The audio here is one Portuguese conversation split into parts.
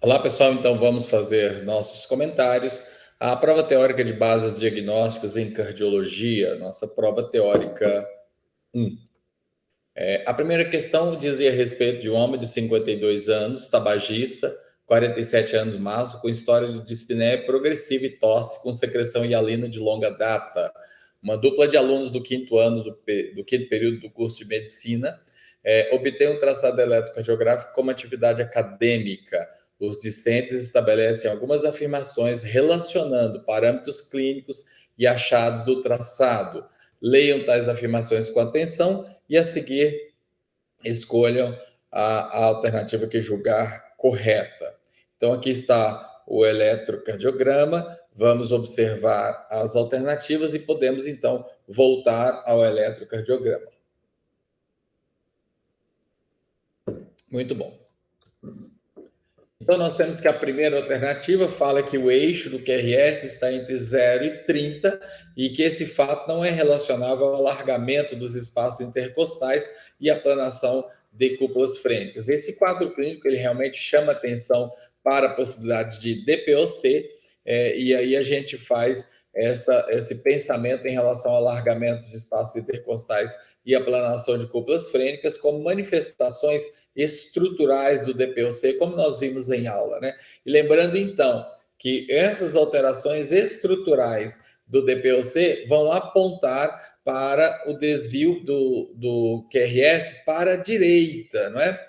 Olá, pessoal. Então, vamos fazer nossos comentários. A prova teórica de bases diagnósticas em cardiologia, nossa prova teórica 1. A primeira questão dizia a respeito de um homem de 52 anos, tabagista, 47 anos maço, com história de dispneia progressiva e tosse com secreção hialina de longa data. Uma dupla de alunos do quinto ano do quinto período do curso de medicina obtém um traçado eletrocardiográfico como atividade acadêmica. Os discentes estabelecem algumas afirmações relacionando parâmetros clínicos e achados do traçado. Leiam tais afirmações com atenção e, a seguir, escolham a alternativa que julgar correta. Então, aqui está o eletrocardiograma. Vamos observar as alternativas e podemos, então, voltar ao eletrocardiograma. Muito bom. Então, nós temos que a primeira alternativa fala que o eixo do QRS está entre 0 e 30 e que esse fato não é relacionável ao alargamento dos espaços intercostais e aplanação de cúpulas frênicas. Esse quadro clínico ele realmente chama atenção para a possibilidade de DPOC, e aí a gente faz esse pensamento em relação ao alargamento de espaços intercostais e aplanação de cúpulas frênicas como manifestações estruturais do DPOC, como nós vimos em aula, né? E lembrando, então, que essas alterações estruturais do DPOC vão apontar para o desvio do QRS para a direita, não é?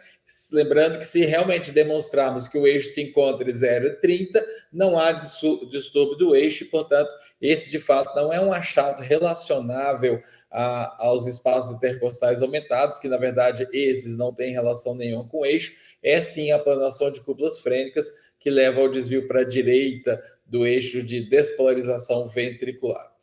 Lembrando que se realmente demonstrarmos que o eixo se encontra em 0 e 30, não há distúrbio do eixo e, portanto, esse de fato não é um achado relacionável aos espaços intercostais aumentados, que na verdade esses não têm relação nenhuma com o eixo, é sim a aplanação de cúpulas frênicas que leva ao desvio para a direita do eixo de despolarização ventricular.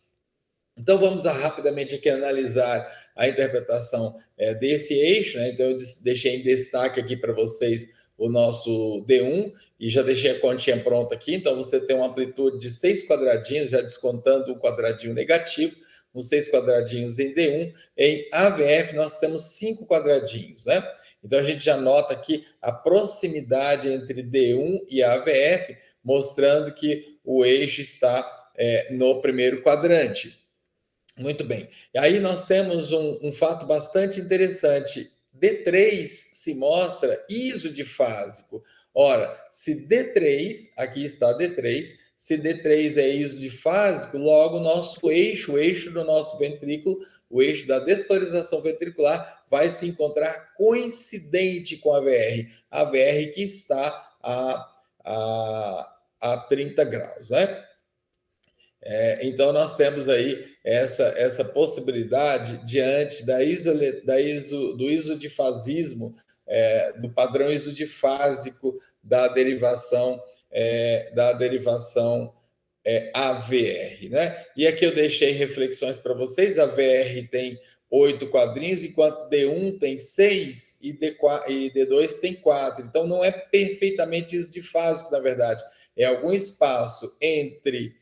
Então vamos rapidamente aqui analisar a interpretação desse eixo, né? Então eu deixei em destaque aqui para vocês o nosso D1 e já deixei a continha pronta aqui. Então você tem uma amplitude de 6 quadradinhos, já descontando o quadradinho negativo, uns 6 quadradinhos em D1. Em AVF nós temos 5 quadradinhos, né? Então a gente já nota aqui a proximidade entre D1 e AVF, mostrando que o eixo está no primeiro quadrante. Muito bem. E aí nós temos um fato bastante interessante. D3 se mostra isodifásico. Ora, se D3, aqui está D3, se D3 é isodifásico, logo o nosso eixo, o eixo do nosso ventrículo, o eixo da despolarização ventricular, vai se encontrar coincidente com a VR que está a 30 graus, né? Então, nós temos aí essa possibilidade diante do isodifasismo, do padrão isodifásico da derivação AVR, né? E aqui eu deixei reflexões para vocês. A VR tem 8 quadrinhos, enquanto D1 tem 6 e D2 tem 4. Então, não é perfeitamente isodifásico, na verdade. É algum espaço entre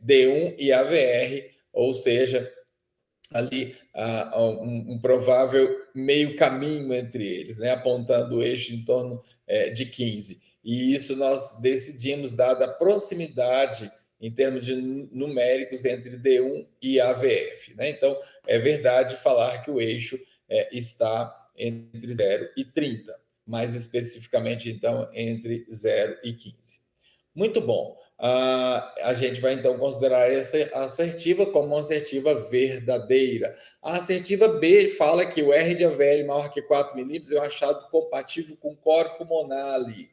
D1 e AVR, ou seja, ali um provável meio caminho entre eles, né, apontando o eixo em torno de 15. E isso nós decidimos, dada a proximidade em termos de numéricos entre D1 e AVF. Né? Então, é verdade falar que o eixo está entre 0 e 30, mais especificamente, então, entre 0 e 15. Muito bom. A gente vai então considerar essa assertiva como uma assertiva verdadeira. A assertiva B fala que o R de AVL maior que 4 milímetros é um achado compatível com corpo monale.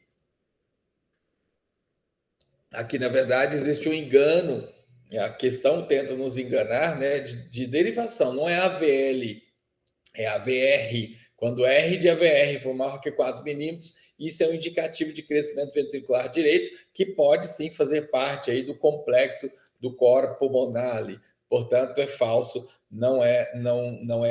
Aqui, na verdade, existe um engano. A questão tenta nos enganar, né, de derivação. Não é AVL, é AVR. Quando R de AVR for maior que 4 milímetros, isso é um indicativo de crescimento ventricular direito, que pode sim fazer parte aí do complexo do corpo pulmonale. Portanto, é falso, não é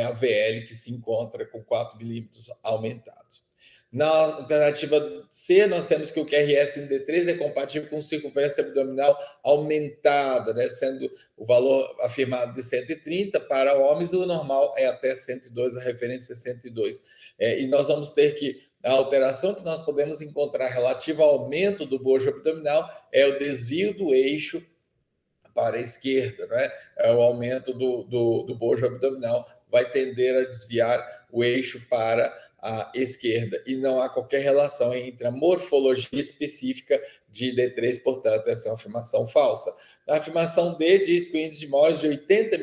AVL que se encontra com 4 milímetros aumentados. Na alternativa C, nós temos que o QRS em D3 é compatível com circunferência abdominal aumentada, né? Sendo o valor afirmado de 130 para homens, o normal é até 102, a referência é 102. E nós vamos ter que, a alteração que nós podemos encontrar relativa ao aumento do bojo abdominal é o desvio do eixo para a esquerda, né? O aumento do bojo abdominal vai tender a desviar o eixo para a esquerda, e não há qualquer relação entre a morfologia específica de D3, portanto, essa é uma afirmação falsa. A afirmação D diz que o índice de Morris de 80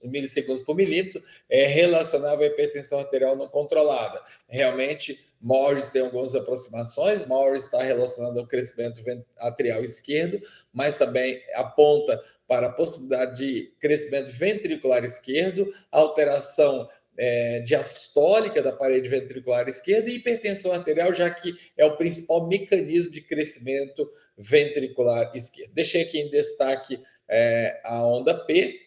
milissegundos por milímetro é relacionável à hipertensão arterial não controlada. Realmente, Morris tem algumas aproximações. Morris está relacionado ao crescimento atrial esquerdo, mas também aponta para a possibilidade de crescimento ventricular esquerdo, alteração diastólica da parede ventricular esquerda e hipertensão arterial, já que é o principal mecanismo de crescimento ventricular esquerdo. Deixei aqui em destaque a onda P,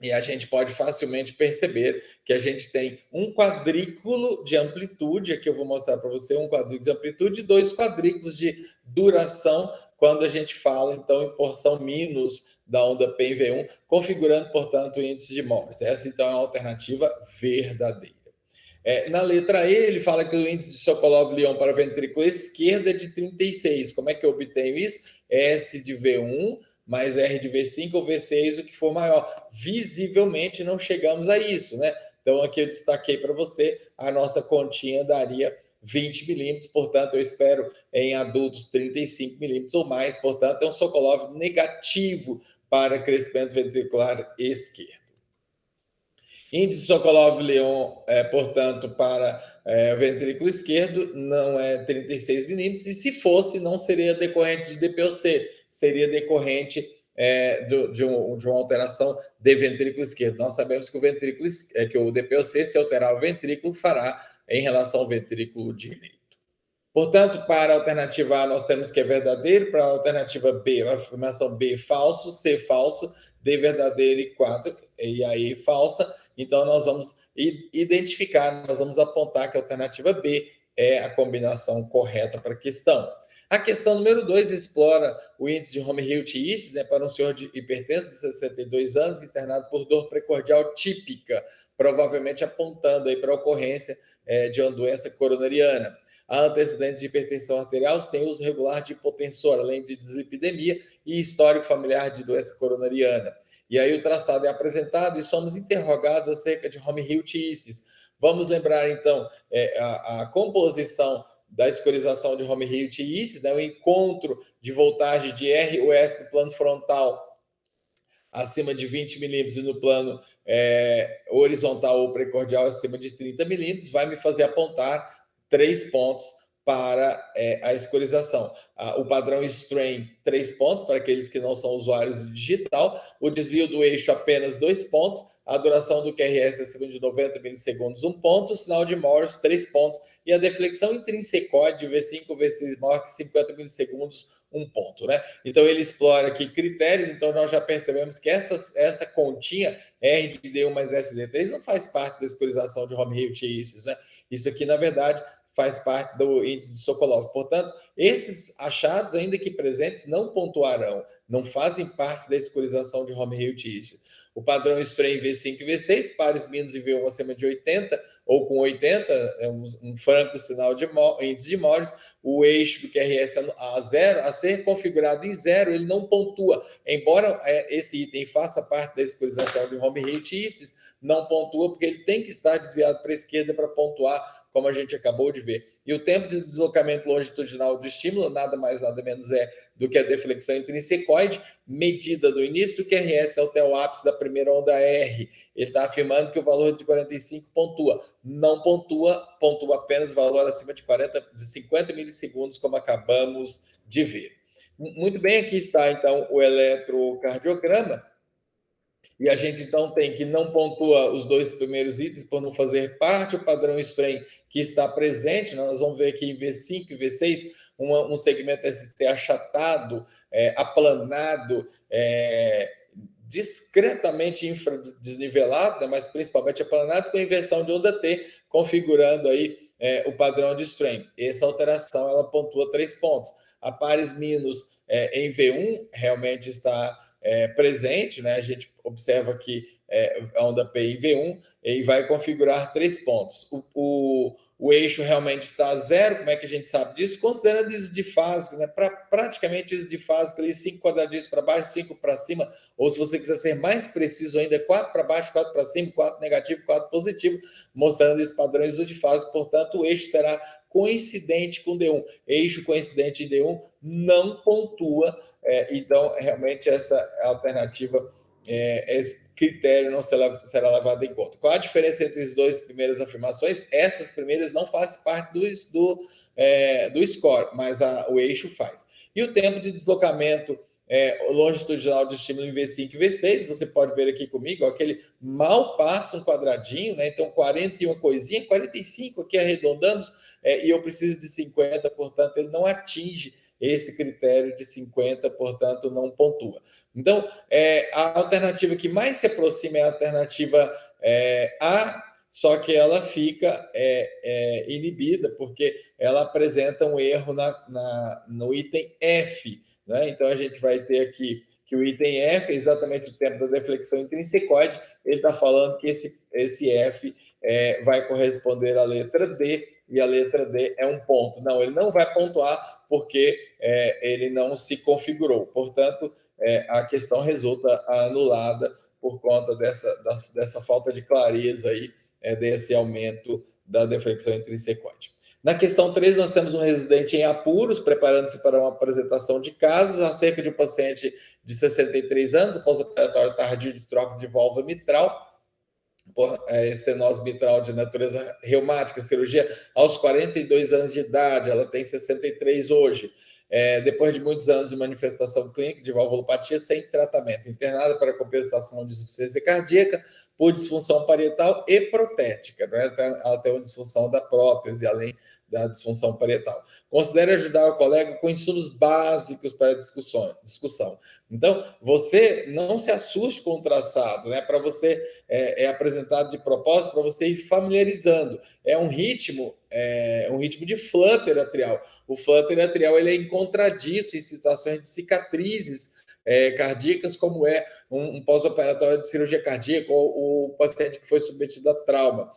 e a gente pode facilmente perceber que a gente tem um quadrículo de amplitude, aqui eu vou mostrar para você um quadrículo de amplitude e 2 quadrículos de duração, quando a gente fala, então, em porção minus da onda P em V1, configurando, portanto, o índice de Morris. Essa, então, é a alternativa verdadeira. Na letra E, ele fala que o índice de Sokolov-Lyon para a ventrícula esquerda é de 36. Como é que eu obtenho isso? S de V1 mais R de V5 ou V6, o que for maior. Visivelmente não chegamos a isso, né? Então aqui eu destaquei para você, a nossa continha daria 20 milímetros, portanto eu espero em adultos 35 milímetros ou mais, portanto é um Sokolov negativo para crescimento ventricular esquerdo. Índice Sokolov-Lyon, portanto, para ventrículo esquerdo, não é 36 milímetros, e se fosse, não seria decorrente de DPOC, seria decorrente de uma alteração de ventrículo esquerdo. Nós sabemos que o DPOC, se alterar o ventrículo, fará em relação ao ventrículo direito. Portanto, para a alternativa A, nós temos que é verdadeiro, para a alternativa B, a afirmação B, falso, C, falso, D, verdadeiro e aí falsa. Então, nós vamos identificar, nós vamos apontar que a alternativa B é a combinação correta para a questão. A questão número 2 explora o índice de Home-Hilt-East, né, para um senhor de hipertenso de 62 anos, internado por dor precordial típica, provavelmente apontando aí para a ocorrência de uma doença coronariana. Há antecedentes de hipertensão arterial sem uso regular de hipotensor, além de dislipidemia e histórico familiar de doença coronariana. E aí o traçado é apresentado e somos interrogados acerca de Home-Hilt-East. Vamos lembrar, então, a composição da escorização de Home-Hilt-East, né, o encontro de voltagem de ROS no plano frontal acima de 20 milímetros e no plano horizontal ou precordial acima de 30 milímetros, vai me fazer apontar 3 pontos para a escorização. O padrão strain, 3 pontos para aqueles que não são usuários de digital, o desvio do eixo, apenas 2 pontos, a duração do QRS acima de 90 milissegundos, 1 ponto, o sinal de Morris, 3 pontos, e a deflexão intrinsecóide de V5 ou V6 maior que 50 milissegundos, 1 ponto, né? Então ele explora aqui critérios, então nós já percebemos que essa continha R de D1 mais S de D3 não faz parte da escorização de Home-Hilt-East, né? Isso aqui, na verdade, faz parte do índice de Sokolov. Portanto, esses achados, ainda que presentes, não pontuarão, não fazem parte da escorização de Home-Hilt-East. O padrão strain V5 e V6, pares mínimos em V1 acima de 80 ou com 80, é um franco sinal de índice de Morris. O eixo do QRS a 0, a ser configurado em 0, ele não pontua. Embora esse item faça parte da escorização de Home-Hilt-East, não pontua porque ele tem que estar desviado para a esquerda para pontuar, como a gente acabou de ver. E o tempo de deslocamento longitudinal do estímulo, nada mais, nada menos do que a deflexão intrinsecoide, medida do início do QRS até o ápice da primeira onda R. Ele está afirmando que o valor de 45 pontua. Não pontua, pontua apenas o valor acima de 50 milissegundos, como acabamos de ver. Muito bem, aqui está, então, o eletrocardiograma. E a gente, então, tem que não pontua os 2 primeiros itens por não fazer parte, o padrão strain que está presente. Nós vamos ver aqui em V5 e V6 um segmento ST achatado, aplanado, discretamente infradesnivelado, né, mas principalmente aplanado, com inversão de onda T, configurando aí o padrão de strain. Essa alteração, ela pontua 3 pontos. A pares minus em V1 realmente está presente, né? A gente observa que a onda P em V1 e vai configurar 3 pontos. O eixo realmente está a zero. Como é que a gente sabe disso? Considerando isso difásico, né? Praticamente isso difásico, ali 5 quadradinhos para baixo, 5 para cima, ou se você quiser ser mais preciso ainda, 4 para baixo, 4 para cima, 4 negativo, 4 positivo, mostrando esses padrões do difásico. Portanto, o eixo será coincidente com D1. Eixo coincidente em D1 não pontua, então realmente essa alternativa, esse critério não será levado em conta. Qual a diferença entre as duas primeiras afirmações? Essas primeiras não fazem parte do score, mas o eixo faz. E o tempo de deslocamento longitudinal de estímulo em V5 e V6, você pode ver aqui comigo, ó, que ele mal passa um quadradinho, né? Então 41 coisinha, 45 aqui arredondamos, e eu preciso de 50, portanto ele não atinge esse critério de 50, portanto não pontua. Então a alternativa que mais se aproxima é a alternativa A, só que ela fica inibida, porque ela apresenta um erro no item F, né? Então, a gente vai ter aqui que o item F é exatamente o tempo da deflexão intrinsecóide. Ele está falando que esse F vai corresponder à letra D, e a letra D é um ponto. Não, ele não vai pontuar porque ele não se configurou. Portanto, a questão resulta anulada por conta dessa falta de clareza aí, desse aumento da deflexão intrinsecóide. Na questão 3, nós temos um residente em apuros, preparando-se para uma apresentação de casos acerca de um paciente de 63 anos, pós-operatório tardio de troca de válvula mitral, por estenose mitral de natureza reumática, cirurgia aos 42 anos de idade, ela tem 63 hoje. Depois de muitos anos de manifestação clínica de valvulopatia sem tratamento, internada para compensação de insuficiência cardíaca por disfunção parietal e protética, né? Ela tem uma disfunção da prótese, além da disfunção parietal. Considere ajudar o colega com insumos básicos para a discussão. Então, você não se assuste com o traçado, né? Para você é apresentado de propósito para você ir familiarizando. É um ritmo de flutter atrial. O flutter atrial ele é encontradiço em situações de cicatrizes cardíacas, como é um pós-operatório de cirurgia cardíaca ou o paciente que foi submetido a trauma.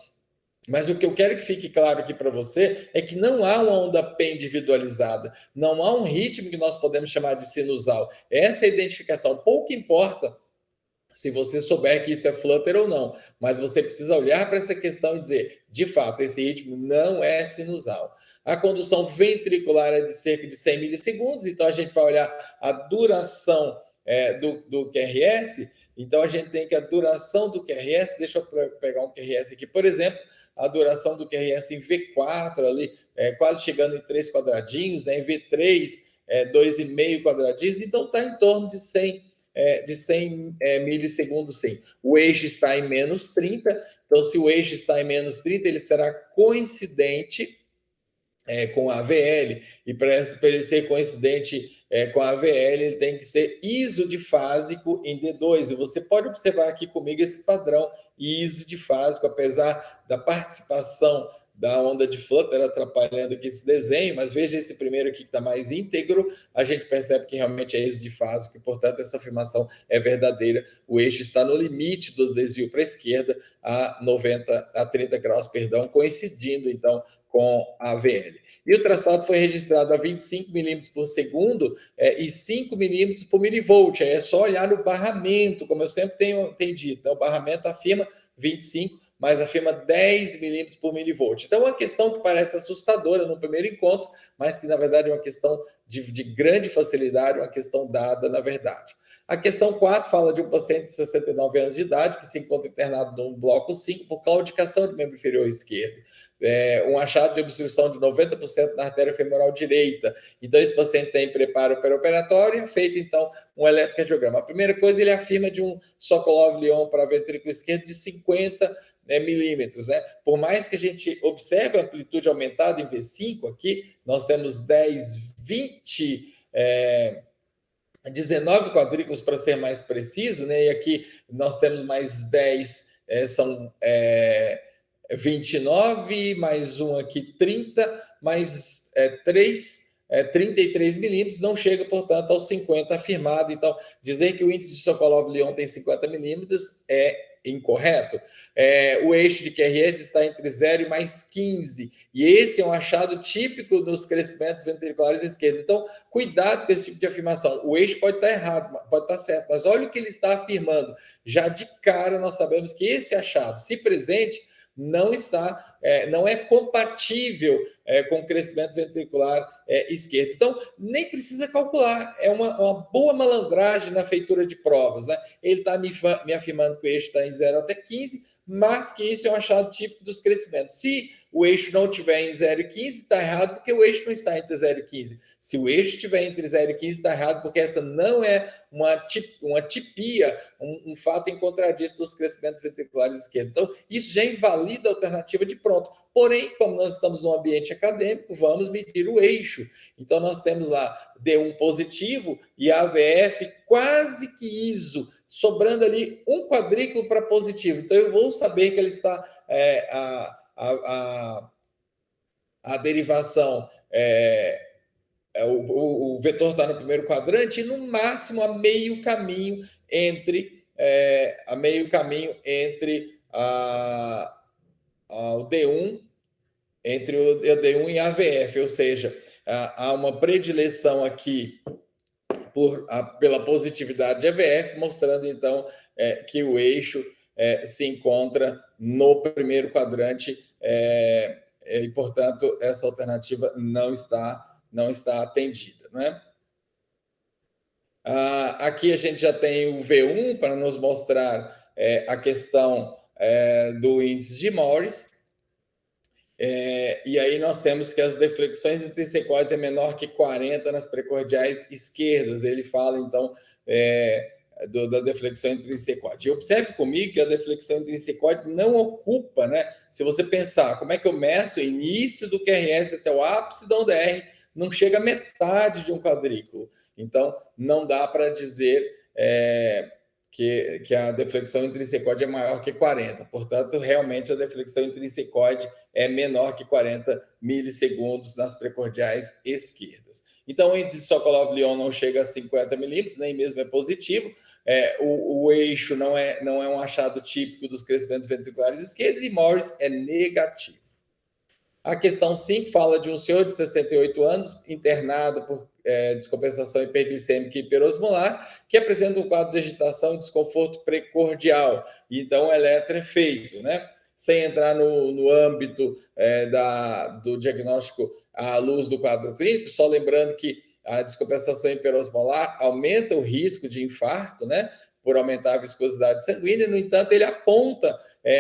Mas o que eu quero que fique claro aqui para você é que não há uma onda P individualizada, não há um ritmo que nós podemos chamar de sinusal. Essa é a identificação. Pouco importa se você souber que isso é flutter ou não, mas você precisa olhar para essa questão e dizer, de fato, esse ritmo não é sinusal. A condução ventricular é de cerca de 100 milissegundos, então a gente vai olhar a duração do QRS. Então a gente tem que a duração do QRS, deixa eu pegar um QRS aqui, por exemplo, a duração do QRS em V4 ali, quase chegando em 3 quadradinhos, né? Em V3, 2,5 quadradinhos, então está em torno de 100 milissegundos, sim. O eixo está em menos 30, então se o eixo está em menos 30, ele será coincidente com a AVL, e para ele ser coincidente com a AVL, ele tem que ser isodifásico em D2, e você pode observar aqui comigo esse padrão isodifásico, apesar da participação da onda de flutter atrapalhando aqui esse desenho, mas veja esse primeiro aqui que está mais íntegro, a gente percebe que realmente é isodifásico, e portanto essa afirmação é verdadeira, o eixo está no limite do desvio para a esquerda a 30 graus, coincidindo então com a AVL. E o traçado foi registrado a 25 milímetros por segundo e 5 milímetros por milivolt. É só olhar no barramento, como eu sempre tenho dito. Né? O barramento afirma 25, mas afirma 10 milímetros por milivolt. Então, é uma questão que parece assustadora no primeiro encontro, mas que, na verdade, é uma questão de grande facilidade, uma questão dada, na verdade. A questão 4 fala de um paciente de 69 anos de idade que se encontra internado no bloco 5 por claudicação de membro inferior esquerdo. Um achado de obstrução de 90% na artéria femoral direita. Então, esse paciente tem preparo pré-operatório e é feito, então, um eletrocardiograma. A primeira coisa, ele afirma de um Sokolov-Lyon para ventrículo esquerdo de 50 milímetros, né? Por mais que a gente observe a amplitude aumentada em V5 aqui, nós temos 10, 20... 19 quadrículos para ser mais preciso, né? E aqui nós temos mais 10, são 29, mais um aqui 30, mais 3, 33 milímetros, não chega, portanto, aos 50 afirmado. Então, dizer que o índice de Sokolov-Lyon tem 50 milímetros é incorreto. O eixo de QRS está entre 0 e mais 15, e esse é um achado típico dos crescimentos ventriculares esquerdos. Então, cuidado com esse tipo de afirmação. O eixo pode estar errado, pode estar certo, mas olha o que ele está afirmando. Já de cara, nós sabemos que esse achado, se presente, não é compatível com o crescimento ventricular esquerdo. Então, nem precisa calcular, é uma boa malandragem na feitura de provas, né? Ele está me afirmando que o eixo está em 0 até 15, mas que isso é um achado típico dos crescimentos. Se o eixo não estiver em 0 e 15, está errado porque o eixo não está entre 0 e 15. Se o eixo estiver entre 0 e 15, está errado porque essa não é uma tipia, um fato em contradição dos crescimentos ventriculares esquerdos. Então, isso já invalida a alternativa de pronto. Porém, como nós estamos num ambiente acadêmico, vamos medir o eixo. Então, nós temos lá D1 positivo e AVF quase que ISO, sobrando ali um quadrículo para positivo. Então, eu vou saber que ele está a derivação o vetor está no primeiro quadrante e no máximo a meio caminho entre o D1 entre o D1 e a AVF, ou seja, há uma predileção aqui pela positividade de AVF, mostrando então que o eixo se encontra no primeiro quadrante e, portanto, essa alternativa não está atendida, né? Aqui a gente já tem o V1 para nos mostrar a questão do índice de Morris. E aí nós temos que as deflexões intrínsecoides é menor que 40 nas precordiais esquerdas. Ele fala, então, da deflexão intrínsecoide. E observe comigo que a deflexão intrínsecoide não ocupa, né? Se você pensar, como é que eu meço o início do QRS até o ápice da onda R, não chega a metade de um quadrículo. Então, não dá para dizer que a deflexão intrínsecoide é maior que 40. Portanto, realmente a deflexão intrínsecoide é menor que 40 milissegundos nas precordiais esquerdas. Então, o índice de Sokolov-Lyon não chega a 50 milímetros, nem mesmo é positivo. O eixo não é um achado típico dos crescimentos ventriculares esquerdos e Morris é negativo. A questão 5 fala de um senhor de 68 anos, internado por descompensação hiperglicêmica e hiperosmolar, que apresenta um quadro de agitação e desconforto precordial. Então, o eletro é feito, né? Sem entrar no âmbito do diagnóstico à luz do quadro clínico, só lembrando que a descompensação hiperosmolar aumenta o risco de infarto, né? Por aumentar a viscosidade sanguínea. No entanto, ele aponta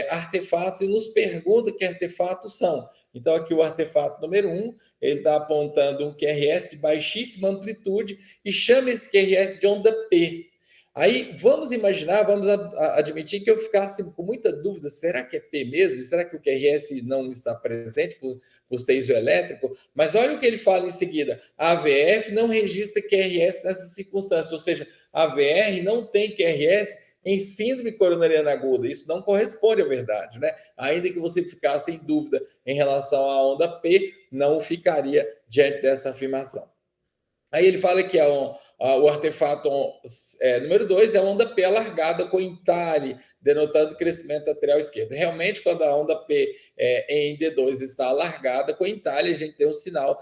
artefatos e nos pergunta que artefatos são. Então, aqui o artefato número 1, ele está apontando um QRS de baixíssima amplitude e chama esse QRS de onda P. Aí, vamos imaginar, vamos admitir que eu ficasse com muita dúvida, será que é P mesmo? Será que o QRS não está presente por ser isoelétrico? Mas olha o que ele fala em seguida, a AVF não registra QRS nessas circunstâncias, ou seja, a VR não tem QRS em síndrome coronariana aguda. Isso não corresponde à verdade, né? Ainda que você ficasse em dúvida em relação à onda P, não ficaria diante dessa afirmação. Aí ele fala que o artefato número 2 é a onda P alargada com entalhe, denotando crescimento atrial esquerdo. Realmente, quando a onda P em D2 está alargada com entalhe, a gente tem um sinal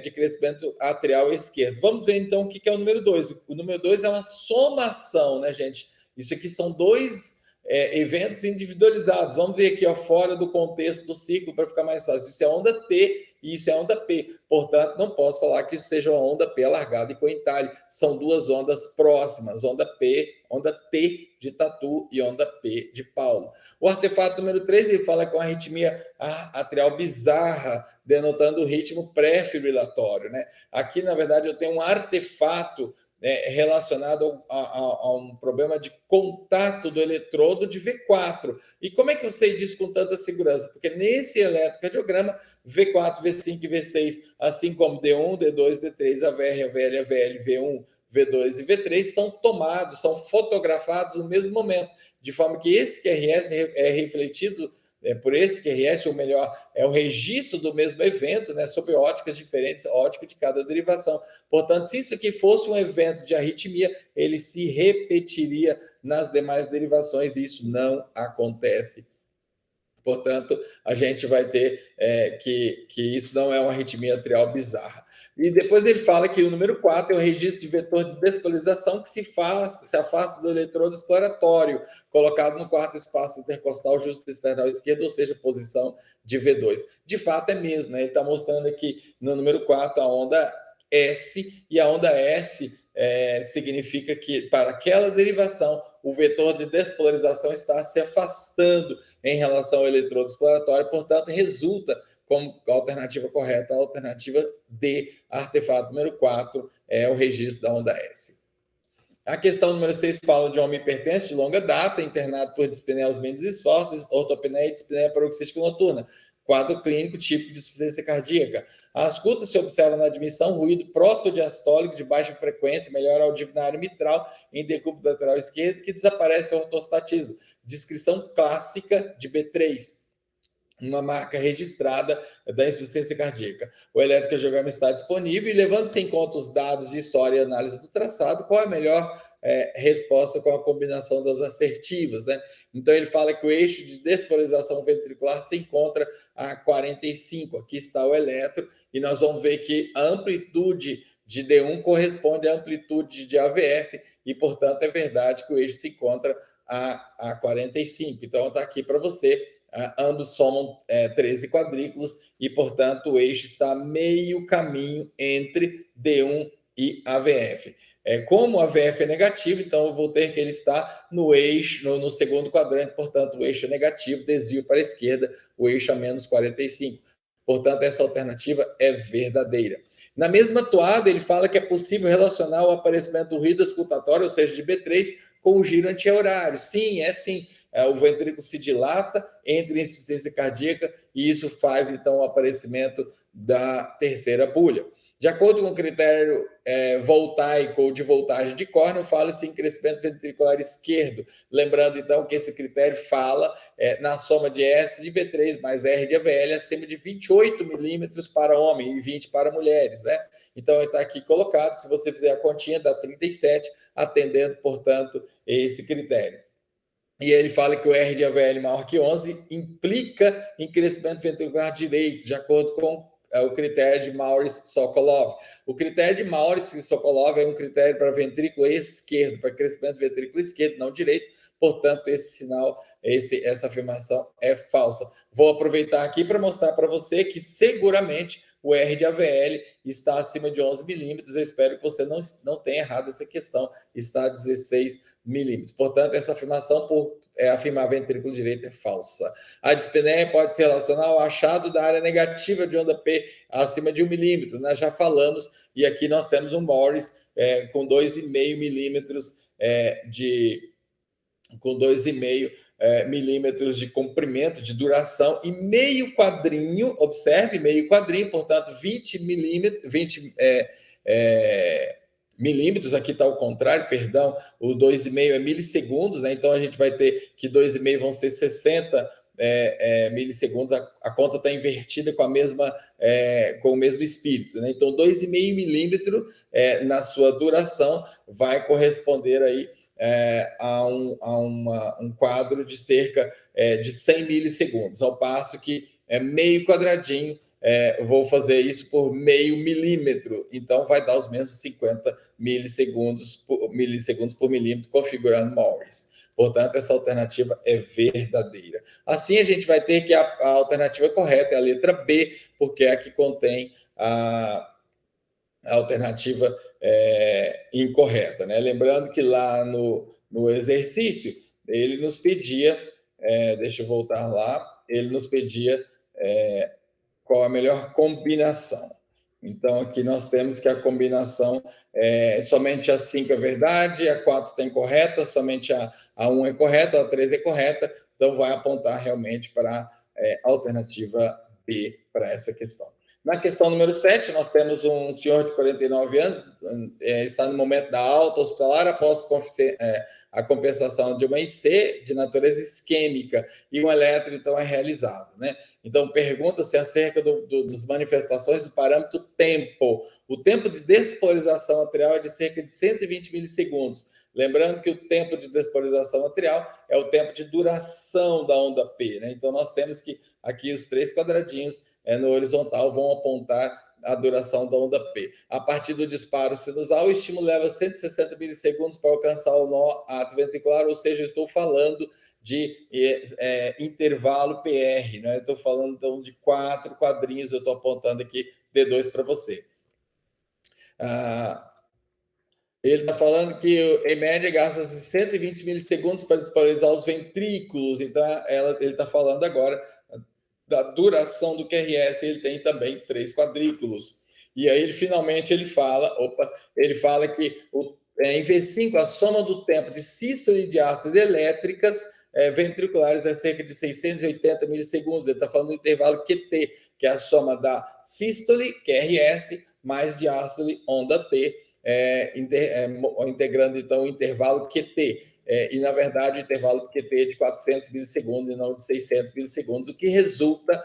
de crescimento atrial esquerdo. Vamos ver, então, o que é o número 2. O número 2 é uma somação, né, gente? Isso aqui são dois eventos individualizados. Vamos ver aqui, ó, fora do contexto do ciclo, para ficar mais fácil. Isso é onda T e isso é onda P. Portanto, não posso falar que isso seja uma onda P alargada e com entalhe. São duas ondas próximas, onda T de Tatu e onda P de Paulo. O artefato número 3, ele fala com arritmia atrial bizarra, denotando o ritmo pré-fibrilatório, né? Aqui, na verdade, eu tenho um artefato relacionado a um problema de contato do eletrodo de V4. E como é que eu sei disso com tanta segurança? Porque nesse eletrocardiograma, V4, V5 e V6, assim como D1, D2, D3, AVR, AVL, AVL, V1, V2 e V3, são tomados, são fotografados no mesmo momento, de forma que esse QRS é refletido por esse QRS, ou melhor, é o registro do mesmo evento, né, sob óticas diferentes, ótica de cada derivação. Portanto, se isso aqui fosse um evento de arritmia, ele se repetiria nas demais derivações, e isso não acontece. Portanto, a gente vai ter que isso não é uma arritmia atrial bizarra. E depois ele fala que o número 4 é o registro de vetor de despolarização que se afasta do eletrodo exploratório, colocado no quarto espaço intercostal justo external esquerdo, ou seja, posição de V2. De fato é mesmo, né? Ele está mostrando aqui no número 4 a onda S, e a onda S significa que para aquela derivação o vetor de despolarização está se afastando em relação ao eletrodo exploratório, portanto, resulta como alternativa correta a alternativa D, artefato número 4, é o registro da onda S. A questão número 6 fala de homem hipertenso de longa data, internado por dispneia aos mínimos esforços, ortopneia e dispneia paroxística noturna. Quadro clínico típico de insuficiência cardíaca. A ausculta se observa na admissão ruído protodiastólico de baixa frequência, melhor audível na área mitral, em decúbito lateral esquerdo, que desaparece o ortostatismo. Descrição clássica de B3. Uma marca registrada da insuficiência cardíaca. O eletrocardiograma está disponível e, levando-se em conta os dados de história e análise do traçado, qual é a melhor resposta com a combinação das assertivas, né? Então, ele fala que o eixo de despolarização ventricular se encontra a 45. Aqui está o eletro, e nós vamos ver que a amplitude de D1 corresponde à amplitude de AVF, e, portanto, é verdade que o eixo se encontra a 45. Então, está aqui para você. Ambos somam 13 quadrículos e, portanto, o eixo está meio caminho entre D1 e AVF. Como AVF é negativo, então eu vou ter que ele está no eixo, no segundo quadrante, portanto, o eixo é negativo, desvio para a esquerda, o eixo a menos 45. Portanto, essa alternativa é verdadeira. Na mesma toada, ele fala que é possível relacionar o aparecimento do ruído escutatório, ou seja, de B3, com o giro anti-horário. Sim, sim. O ventrículo se dilata, entra em insuficiência cardíaca, e isso faz, então, o aparecimento da terceira bulha. De acordo com o critério voltaico ou de voltagem de Cornell, fala-se em crescimento ventricular esquerdo. Lembrando, então, que esse critério fala na soma de S de V3 mais R de AVL acima de 28 milímetros para homem e 20 para mulheres, né? Então, está aqui colocado, se você fizer a continha, dá 37, atendendo, portanto, esse critério. E ele fala que o R de AVL maior que 11 implica em crescimento ventricular direito, de acordo com o critério de Maurice-Sokolov. O critério de Maurice-Sokolov é um critério para ventrículo esquerdo, para crescimento ventricular esquerdo, não direito. Portanto, esse sinal, essa afirmação é falsa. Vou aproveitar aqui para mostrar para você que seguramente o R de AVL está acima de 11 milímetros. Eu espero que você não tenha errado essa questão. Está a 16 milímetros. Portanto, essa afirmação, por afirmar ventrículo direito, é falsa. A dispneia pode se relacionar ao achado da área negativa de onda P acima de 1 milímetro. Nós já falamos, e aqui nós temos um Morris com 2,5 milímetros com 2,5 milímetros de comprimento, de duração, e meio quadrinho, observe, meio quadrinho, portanto, 20 milímetros, milímetros, aqui está o contrário, perdão, o 2,5 é milissegundos, né? Então a gente vai ter que 2,5 vão ser 60 milissegundos, a conta está invertida com com o mesmo espírito, né? Então 2,5 milímetro na sua duração vai corresponder aí a um quadro de cerca de 100 milissegundos, ao passo que meio quadradinho, vou fazer isso por meio milímetro, então vai dar os mesmos 50 milissegundos por milímetro, configurando Morris. Portanto, essa alternativa é verdadeira. Assim, a gente vai ter que a alternativa correta é a letra B, porque é a que contém a alternativa incorreta, né? Lembrando que lá no exercício, ele nos pedia, deixa eu voltar lá, ele nos pedia qual a melhor combinação. Então, aqui nós temos que a combinação somente a 5 é verdade, a 4 está incorreta, somente a 1 é correta, a 3 é correta, então vai apontar realmente para a alternativa B para essa questão. Na questão número 7, nós temos um senhor de 49 anos, está no momento da alta hospitalar após a compensação de uma IC de natureza isquêmica e um eletro, então, é realizado, né? Então, pergunta-se acerca das manifestações do parâmetro tempo. O tempo de despolarização arterial é de cerca de 120 milissegundos. Lembrando que o tempo de despolarização arterial é o tempo de duração da onda P, né? Então, nós temos que aqui os 3 quadradinhos no horizontal vão apontar a duração da onda P. A partir do disparo sinusal, o estímulo leva 160 milissegundos para alcançar o nó ato-ventricular, ou seja, eu estou falando de intervalo PR, né? Eu estou falando então de 4 quadrinhos, eu estou apontando aqui D2 para você. Ele está falando que, em média, gasta-se 120 milissegundos para despolarizar os ventrículos. Então, ele está falando agora da duração do QRS. Ele tem também 3 quadrículos. E aí, finalmente, ele fala que em V5, a soma do tempo de sístole e diástole elétricas ventriculares é cerca de 680 milissegundos. Ele está falando do intervalo QT, que é a soma da sístole, QRS, mais diástole, onda T, integrando, então, o intervalo QT. E, na verdade, o intervalo QT é de 400 milissegundos e não de 600 milissegundos, o que resulta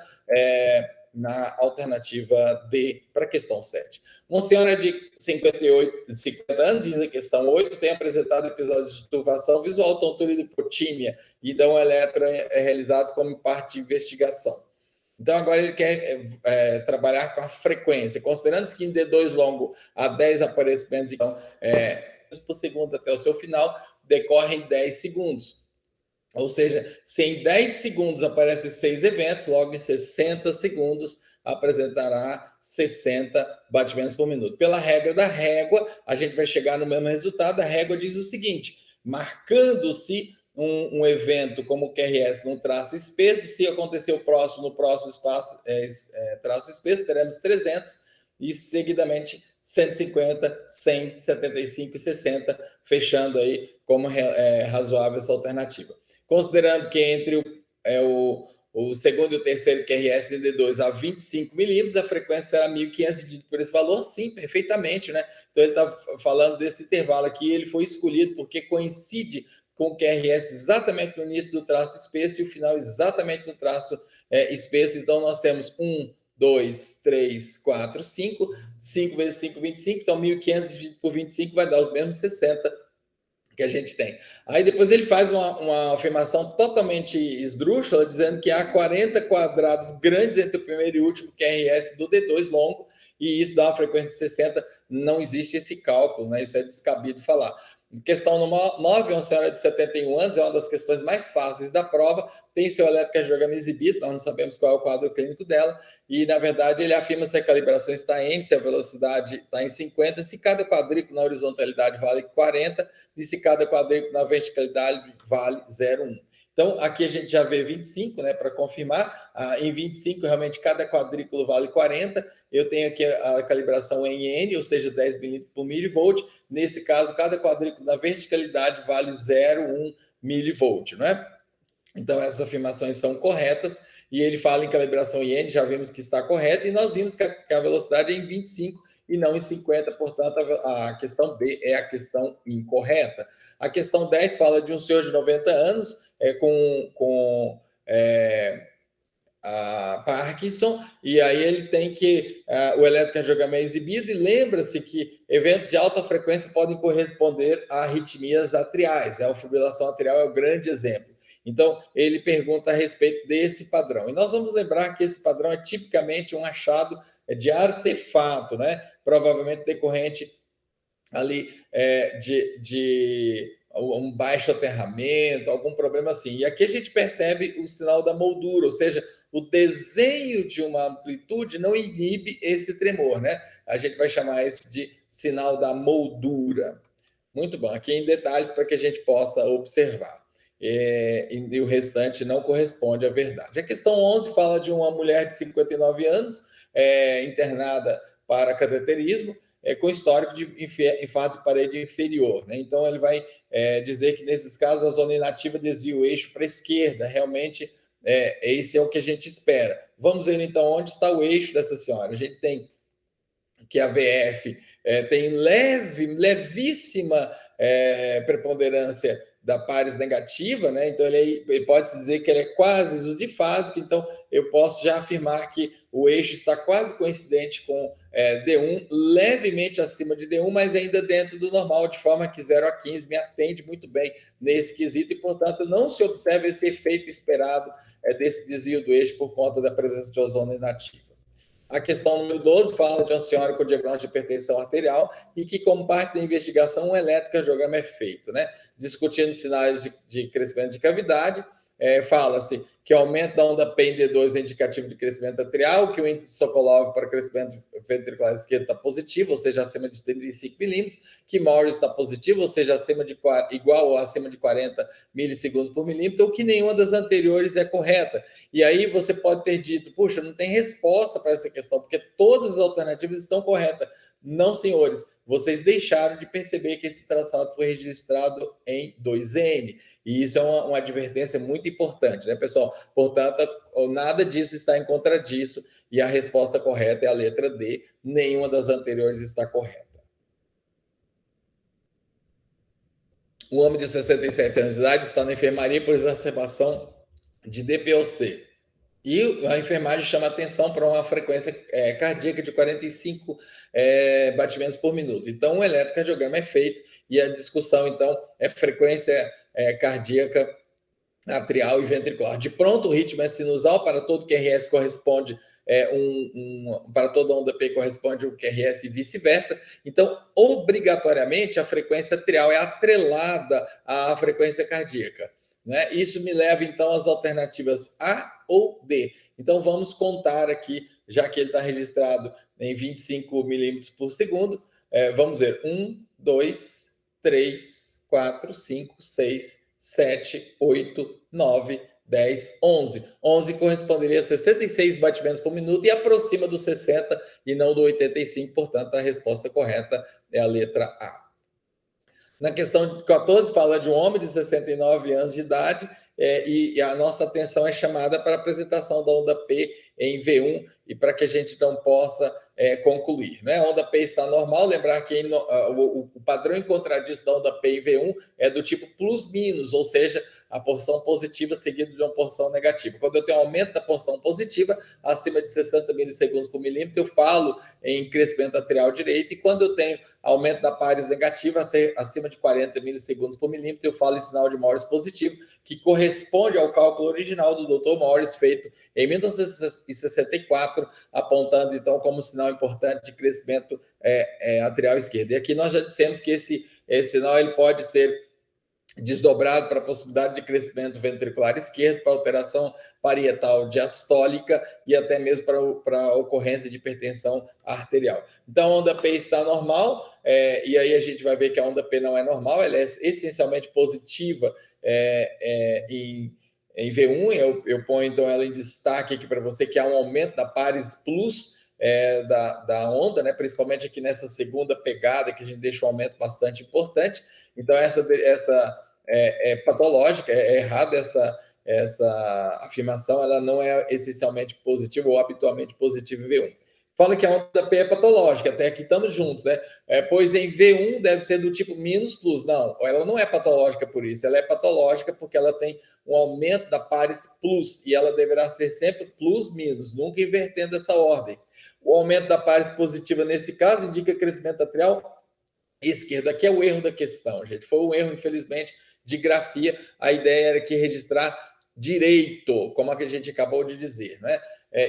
na alternativa D para a questão 7. Uma senhora de 50 anos, diz a questão 8, tem apresentado episódios de turvação visual, tontura e hipotímia, e então o eletro é realizado como parte de investigação. Então, agora ele quer trabalhar com a frequência, considerando que em D2 longo há 10 aparecimentos por segundo até o seu final, decorrem 10 segundos. Ou seja, se em 10 segundos aparecem 6 eventos, logo em 60 segundos apresentará 60 batimentos por minuto. Pela regra da régua, a gente vai chegar no mesmo resultado. A régua diz o seguinte: marcando-se um evento como o QRS num traço espesso, se acontecer no próximo espaço, traço espesso, teremos 300 e seguidamente 150, 100, 75 e 60, fechando aí como razoável essa alternativa. Considerando que entre o segundo e o terceiro QRS de D2 a 25 milímetros, a frequência será 1.500 dividido por esse valor? Sim, perfeitamente, né? Então, ele está falando desse intervalo aqui, ele foi escolhido porque coincide com o QRS exatamente no início do traço espesso e o final exatamente no traço espesso. Então, nós temos 1, 2, 3, 4, 5. 5 vezes 5, 25. Então, 1.500 dividido por 25 vai dar os mesmos 60 que a gente tem. Aí depois ele faz uma afirmação totalmente esdrúxula, dizendo que há 40 quadrados grandes entre o primeiro e o último QRS do D2 longo, e isso dá uma frequência de 60. Não existe esse cálculo, né? Isso é descabido falar. Questão 9, uma senhora de 71 anos, é uma das questões mais fáceis da prova, tem seu eletrocardiograma exibido, nós não sabemos qual é o quadro clínico dela, e, na verdade, ele afirma se a calibração está em, se a velocidade está em 50, se cada quadrículo na horizontalidade vale 40, e se cada quadrículo na verticalidade vale 0,1. Então, aqui a gente já vê 25, né, para confirmar. Em 25, realmente, cada quadrículo vale 40. Eu tenho aqui a calibração em N, ou seja, 10 milímetros por milivolt. Nesse caso, cada quadrículo na verticalidade vale 0,1 milivolt, não é? Então, essas afirmações são corretas. E ele fala em calibração em N, já vimos que está correta. E nós vimos que a velocidade é em 25 e não em 50, portanto, a questão B é a questão incorreta. A questão 10 fala de um senhor de 90 anos com a Parkinson, e aí ele tem que o eletrocardiograma é exibido, e lembra-se que eventos de alta frequência podem corresponder a arritmias atriais, né? A fibrilação atrial é o grande exemplo. Então, ele pergunta a respeito desse padrão. E nós vamos lembrar que esse padrão é tipicamente um achado de artefato, né? Provavelmente decorrente ali de um baixo aterramento, algum problema assim. E aqui a gente percebe o sinal da moldura, ou seja, o desenho de uma amplitude não inibe esse tremor, né? A gente vai chamar isso de sinal da moldura. Muito bom, aqui em detalhes para que a gente possa observar. E o restante não corresponde à verdade. A questão 11 fala de uma mulher de 59 anos, internada para cateterismo, com histórico de infarto de parede inferior, né? Então, ele vai dizer que, nesses casos, a zona inativa desvia o eixo para a esquerda, realmente esse é o que a gente espera. Vamos ver, então, onde está o eixo dessa senhora. A gente tem que a VF tem levíssima preponderância da pares negativa, né? Então ele pode-se dizer que ele é quase isodifásico, então eu posso já afirmar que o eixo está quase coincidente com D1, levemente acima de D1, mas ainda dentro do normal, de forma que 0 a 15 me atende muito bem nesse quesito, e, portanto, não se observa esse efeito esperado desse desvio do eixo por conta da presença de ozônio inativa. A questão número 12 fala de uma senhora com diagnóstico de hipertensão arterial e que, como parte da investigação, um eletrocardiograma é feito, né? Discutindo sinais de crescimento de cavidade, fala-se que o aumento da onda P em D2 é indicativo de crescimento arterial, que o índice de Sokolov para crescimento ventricular esquerdo está positivo, ou seja, acima de 35 milímetros, que Morris está positivo, ou seja, igual ou acima de 40 milissegundos por milímetro, ou que nenhuma das anteriores é correta. E aí você pode ter dito, puxa, não tem resposta para essa questão, porque todas as alternativas estão corretas. Não, senhores, vocês deixaram de perceber que esse traçado foi registrado em 2N, e isso é uma advertência muito importante, né, pessoal? Portanto, nada disso está em contra disso, e a resposta correta é a letra D, nenhuma das anteriores está correta. O homem de 67 anos de idade está na enfermaria por exacerbação de DPOC. E a enfermagem chama atenção para uma frequência cardíaca de 45 batimentos por minuto. Então, o eletrocardiograma é feito e a discussão, então, é frequência cardíaca atrial e ventricular. De pronto, o ritmo é sinusal, para todo QRS corresponde para toda onda P corresponde o QRS e vice-versa. Então, obrigatoriamente, a frequência atrial é atrelada à frequência cardíaca, né? Isso me leva, então, às alternativas A ou D. Então, vamos contar aqui, já que ele está registrado em 25 milímetros por segundo. Vamos ver. 1, 2, 3, 4, 5, 6, 7, 8, 9, 10, 11. 11 corresponderia a 66 batimentos por minuto e aproxima dos 60 e não do 85. Portanto, a resposta correta é a letra A. Na questão 14, fala de um homem de 69 anos de idade e a nossa atenção é chamada para a apresentação da onda P em V1 e para que a gente não possa concluir, né? A onda P está normal, lembrar que o padrão encontradiço da onda P em V1 é do tipo plus-minus, ou seja, a porção positiva seguida de uma porção negativa. Quando eu tenho aumento da porção positiva, acima de 60 milissegundos por milímetro, eu falo em crescimento atrial direito, e quando eu tenho aumento da pares negativa, acima de 40 milissegundos por milímetro, eu falo em sinal de Morris positivo, que corresponde ao cálculo original do Dr. Morris, feito em 1964, apontando, então, como sinal importante de crescimento atrial esquerdo. E aqui nós já dissemos que esse sinal ele pode ser desdobrado para a possibilidade de crescimento ventricular esquerdo, para alteração parietal diastólica e até mesmo para a ocorrência de hipertensão arterial. Então, a onda P está normal, e aí a gente vai ver que a onda P não é normal, ela é essencialmente positiva em V1, eu ponho então ela em destaque aqui para você, que há um aumento da pares plus da onda, né? Principalmente aqui nessa segunda pegada, que a gente deixa um aumento bastante importante. Então, essa é patológica, é errada essa afirmação, ela não é essencialmente positiva ou habitualmente positiva em V1. Fala que a onda P é patológica, até aqui estamos juntos, né? Pois em V1 deve ser do tipo minus plus. Não, ela não é patológica por isso, ela é patológica porque ela tem um aumento da pares plus, e ela deverá ser sempre plus minus, nunca invertendo essa ordem. O aumento da pares positiva, nesse caso, indica crescimento atrial esquerdo. Aqui é o erro da questão, gente. Foi um erro, infelizmente, de grafia. A ideia era que registrar direito, como a que a gente acabou de dizer, né?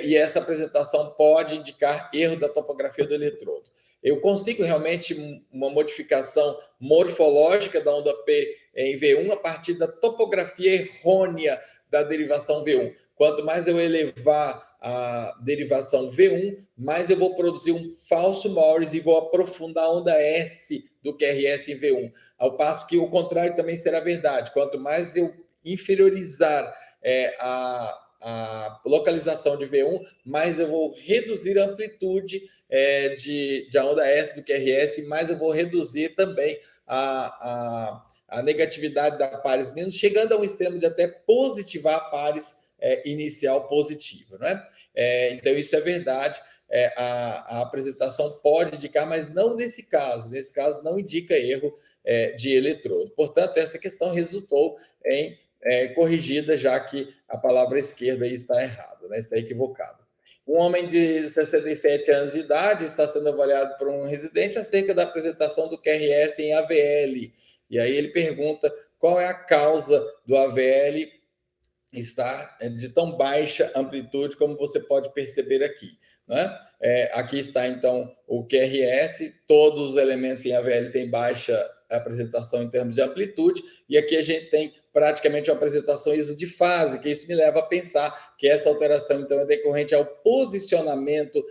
E essa apresentação pode indicar erro da topografia do eletrodo. Eu consigo realmente uma modificação morfológica da onda P em V1 a partir da topografia errônea da derivação V1. Quanto mais eu elevar a derivação V1, mais eu vou produzir um falso Morris e vou aprofundar a onda S do QRS em V1. Ao passo que o contrário também será verdade. Quanto mais eu inferiorizar a localização de V1, mais eu vou reduzir a amplitude da onda S do QRS, mais eu vou reduzir também a negatividade da pares menos, chegando a um extremo de até positivar a pares inicial positiva, não é? Então, isso é verdade. A apresentação pode indicar, mas não nesse caso. Nesse caso, não indica erro de eletrodo. Portanto, essa questão resultou em corrigida, já que a palavra esquerda aí está errada, né? Está equivocada. Um homem de 67 anos de idade está sendo avaliado por um residente acerca da apresentação do QRS em AVL. E aí ele pergunta qual é a causa do AVL estar de tão baixa amplitude como você pode perceber aqui, né? Aqui está então o QRS, todos os elementos em AVL têm baixa apresentação em termos de amplitude, e aqui a gente tem praticamente uma apresentação ISO de fase, que isso me leva a pensar que essa alteração então é decorrente ao posicionamento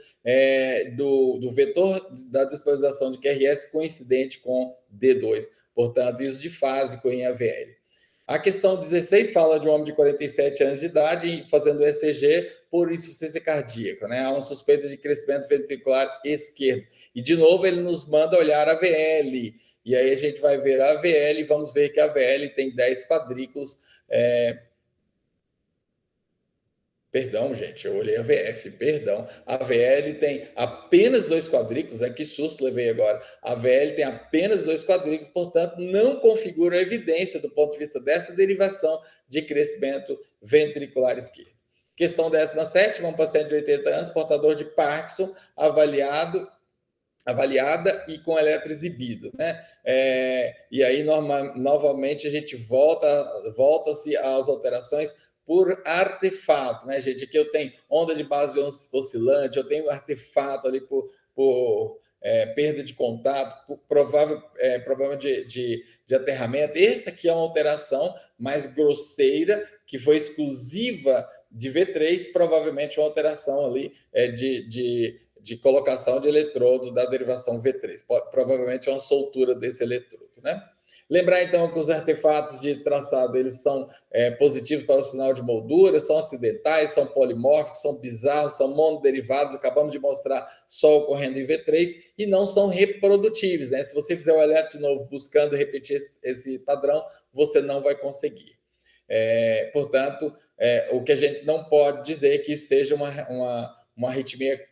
do vetor da disponibilização de QRS coincidente com D2, portanto ISO de fase em AVL. A questão 16 fala de um homem de 47 anos de idade fazendo ECG por insuficiência cardíaca, né? Há uma suspeita de crescimento ventricular esquerdo. E, de novo, ele nos manda olhar a VL. E aí a gente vai ver a VL e vamos ver que a VL tem 10 quadrículos. Perdão, gente, eu olhei a VF, perdão. A VL tem apenas 2 quadrículos, que susto levei agora. A VL tem apenas 2 quadrículos, portanto, não configura evidência do ponto de vista dessa derivação de crescimento ventricular esquerdo. Questão 17, um paciente de 80 anos, portador de Parkinson, avaliada e com eletroexibido, né? E aí, novamente, a gente volta-se às alterações por artefato, né, gente? Aqui eu tenho onda de base oscilante, eu tenho artefato ali por perda de contato, por problema de aterramento. Essa aqui é uma alteração mais grosseira, que foi exclusiva de V3, provavelmente uma alteração ali de colocação de eletrodo da derivação V3. Provavelmente é uma soltura desse eletrodo, né? Lembrar, então, que os artefatos de traçado eles são positivos para o sinal de moldura, são acidentais, são polimórficos, são bizarros, são monoderivados, acabamos de mostrar só ocorrendo em V3, e não são reprodutíveis, né? Se você fizer o eletro de novo buscando repetir esse padrão, você não vai conseguir. Portanto, o que a gente não pode dizer é que isso seja uma arritmia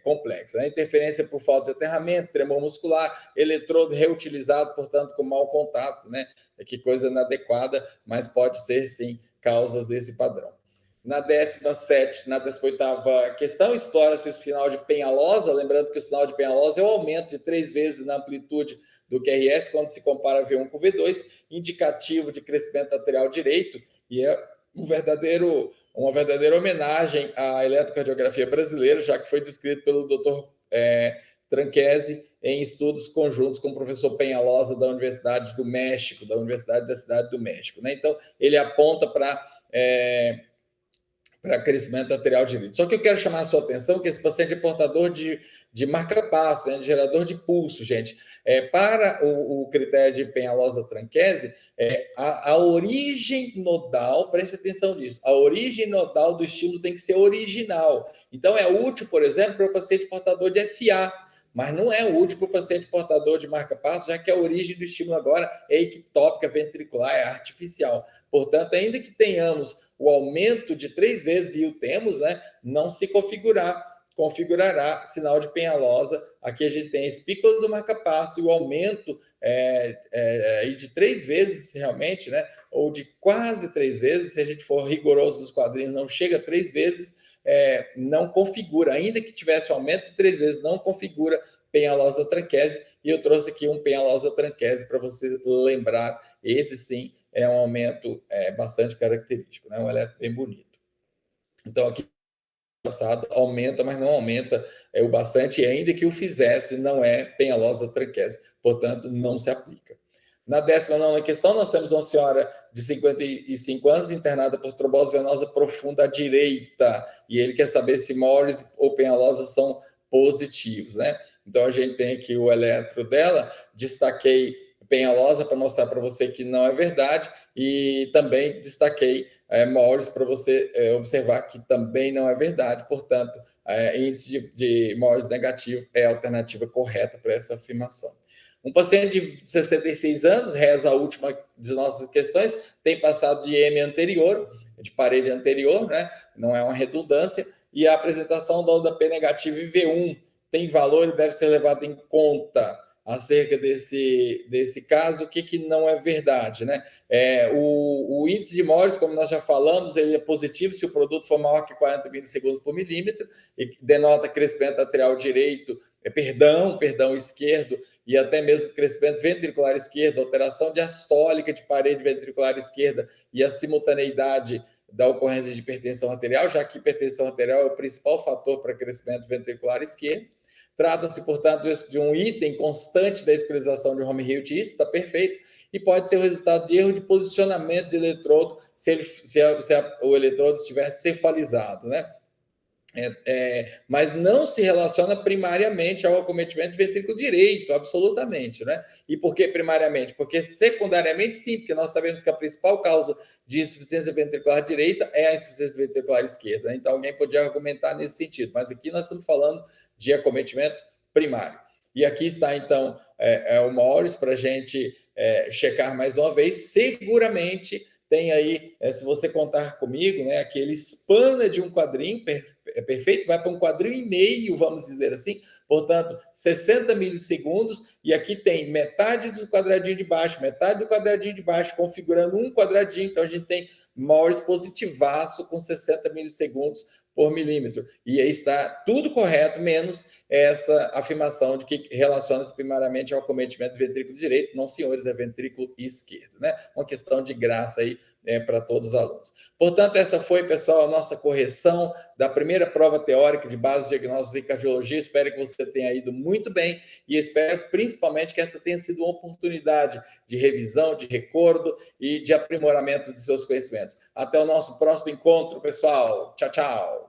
complexa. A interferência por falta de aterramento, tremor muscular, eletrodo reutilizado, portanto, com mau contato, né? Que coisa inadequada, mas pode ser, sim, causas desse padrão. Na 18ª questão, explora-se o sinal de Penhallosa, lembrando que o sinal de Penhallosa é o aumento de 3 vezes na amplitude do QRS quando se compara V1 com V2, indicativo de crescimento arterial direito, e é uma verdadeira homenagem à eletrocardiografia brasileira, já que foi descrito pelo Dr. Tranchesi em estudos conjuntos com o professor Penhallosa da Universidade do México, da Universidade da Cidade do México, né? Então, ele aponta para crescimento arterial direito. Só que eu quero chamar a sua atenção que esse paciente é portador de marca-passo, né, de gerador de pulso, gente. Para o critério de Penhallosa-Tranchesi, a origem nodal, preste atenção nisso, a origem nodal do estímulo tem que ser original. Então, é útil, por exemplo, para o paciente portador de FA, mas não é útil para o paciente portador de marca-passo, já que a origem do estímulo agora é ectópica ventricular, é artificial. Portanto, ainda que tenhamos o aumento de 3 vezes, e o temos, né, não se configurará sinal de Penhallosa. Aqui a gente tem a espícula do marca-passo e o aumento de 3 vezes, realmente, né, ou de quase 3 vezes, se a gente for rigoroso dos quadrinhos, não chega a 3 vezes, não configura, ainda que tivesse um aumento de 3 vezes, não configura Penhallosa-Tranchesi, e eu trouxe aqui um Penhallosa-Tranchesi para você lembrar. Esse sim é um aumento bastante característico, né? Um eletro bem bonito. Então aqui passado aumenta, mas não aumenta o bastante, e ainda que o fizesse, não é Penhallosa-Tranchesi, portanto não se aplica. Na 19ª questão, nós temos uma senhora de 55 anos internada por trombose venosa profunda à direita, e ele quer saber se Morris ou Penhallosa são positivos, né? Então, a gente tem aqui o eletro dela, destaquei Penhallosa para mostrar para você que não é verdade, e também destaquei Morris para você observar que também não é verdade, portanto, índice de Morris negativo é a alternativa correta para essa afirmação. Um paciente de 66 anos, reza a última de nossas questões, tem passado de M anterior, de parede anterior, né? Não é uma redundância, e a apresentação da onda P negativa em V1 tem valor e deve ser levado em conta acerca desse caso, o que não é verdade, né? O índice de Morris, como nós já falamos, ele é positivo se o produto for maior que 40 milissegundos por milímetro, e denota crescimento atrial direito, perdão esquerdo, e até mesmo crescimento ventricular esquerdo, alteração diastólica de parede ventricular esquerda e a simultaneidade da ocorrência de hipertensão arterial, já que hipertensão arterial é o principal fator para crescimento ventricular esquerdo. Trata-se, portanto, de um item constante da escurização de Home-Hewitt, isso está perfeito, e pode ser o resultado de erro de posicionamento de eletrodo se o eletrodo estiver cefalizado, né? Mas não se relaciona primariamente ao acometimento do ventrículo direito, absolutamente, né? E por que primariamente? Porque secundariamente, sim, porque nós sabemos que a principal causa de insuficiência ventricular direita é a insuficiência ventricular esquerda, né? Então alguém podia argumentar nesse sentido, mas aqui nós estamos falando de acometimento primário. E aqui está, então, o Morris para a gente checar mais uma vez. Seguramente tem aí, se você contar comigo, né, aquele espana de um quadrinho, perfeito, vai para um quadrinho e meio, vamos dizer assim, portanto, 60 milissegundos, e aqui tem metade do quadradinho de baixo, metade do quadradinho de baixo, configurando um quadradinho, então a gente tem Morris positivaço com 60 milissegundos por milímetro. E aí está tudo correto, menos essa afirmação de que relaciona-se primariamente ao acometimento do ventrículo direito. Não, senhores, é ventrículo esquerdo, né? Uma questão de graça aí para todos os alunos. Portanto, essa foi, pessoal, a nossa correção da primeira prova teórica de base de diagnósticos em cardiologia. Espero que você tenha ido muito bem e espero principalmente que essa tenha sido uma oportunidade de revisão, de recordo e de aprimoramento de seus conhecimentos. Até o nosso próximo encontro, pessoal. Tchau, tchau.